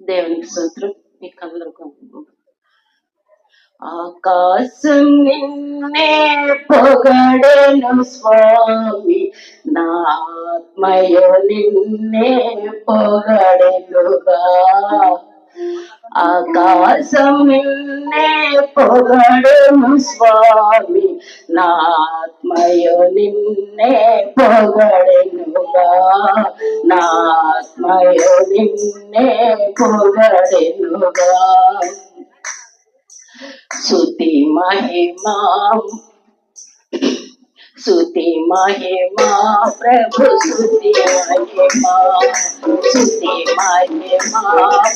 దేవునికి స్తోత్రం. మీకు అందరికీ ఆకాశం నిన్నే పొగడెను స్వామి, నా ఆత్మయు నిన్నే పొగడెనుగా. ఆకాశం నిన్నే పొగడెను స్వామి, నా ఆత్మయు నిన్నే పొగడెనుగా. నా ఆత్మయు నిన్నే పొగడెనుగా. స్తుతి మహిమా స్తుతి మహిమా ప్రభు స్తుతి మహిమా, స్తుతి మహిమా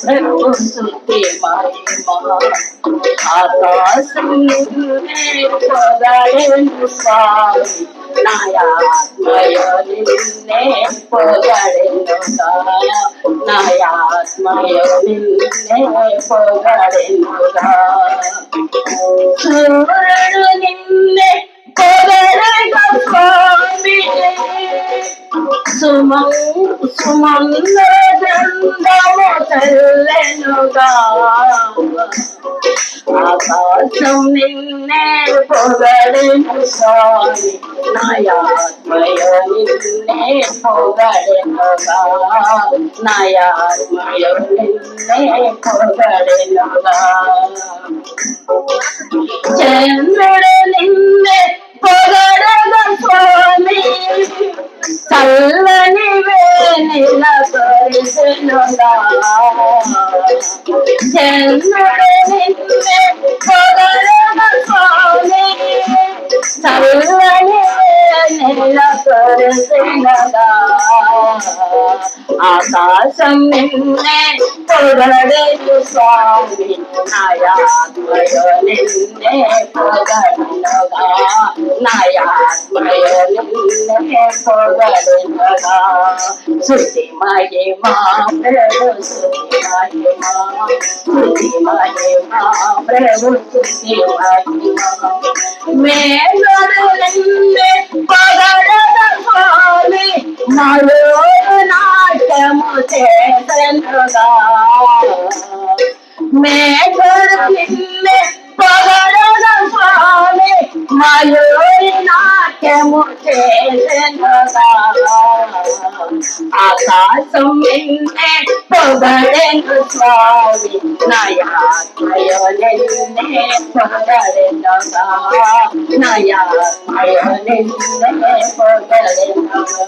ప్రభు స్తుతి మహిమా. ఆకాశం నిన్నే పొగడెను స్వామి, నా ఆత్మయు నిన్నే పొగడెనుగా. నా ఆత్మయు నిన్నే పొగడెనుగా. సూర్యుడు నిన్నే పొగడెను స్వామి, సుమంద గంధము చల్లెనుగా. ఆకాశం నిన్నే పొగడెను స్వామి, నా ఆత్మయు నిన్నే పొగడెనుగా. నా ఆత్మయు నిన్నే పొగడెనుగా. చంద్రుడు నిన్నే పొగడెను స్వామి, చల్లని వేళ కురిసెనుగా. చంద్రుడు నిన్నే పొగడెను స్వామి, చల్లని వేళ కురిసెనుగా. ఆకాశం నిన్నే పొగడెను స్వామి, నా ఆత్మయు నిన్నే పొగడెనుగా. నా ఆత్మయు నిన్నే పొగడెనుగా. స్తుతి మహిమా ప్రభు స్తుతి మహిమా, స్తుతి మహిమా ప్రభు స్తుతి మహిమా. మేఘలు నిన్నే పొగడెను స్వామి, నాలో నాట్యము చేసెనుగా. మేఘలు నిన్నే పొగడెను స్వామి, మయూరి నాట్యము చేసెనుగా. ఆకాశం నిన్నే పొగడెను స్వామి, నా ఆత్మయు నిన్నే పొగడెనుగా. నా ఆత్మయు నిన్నే పొగడెనుగా.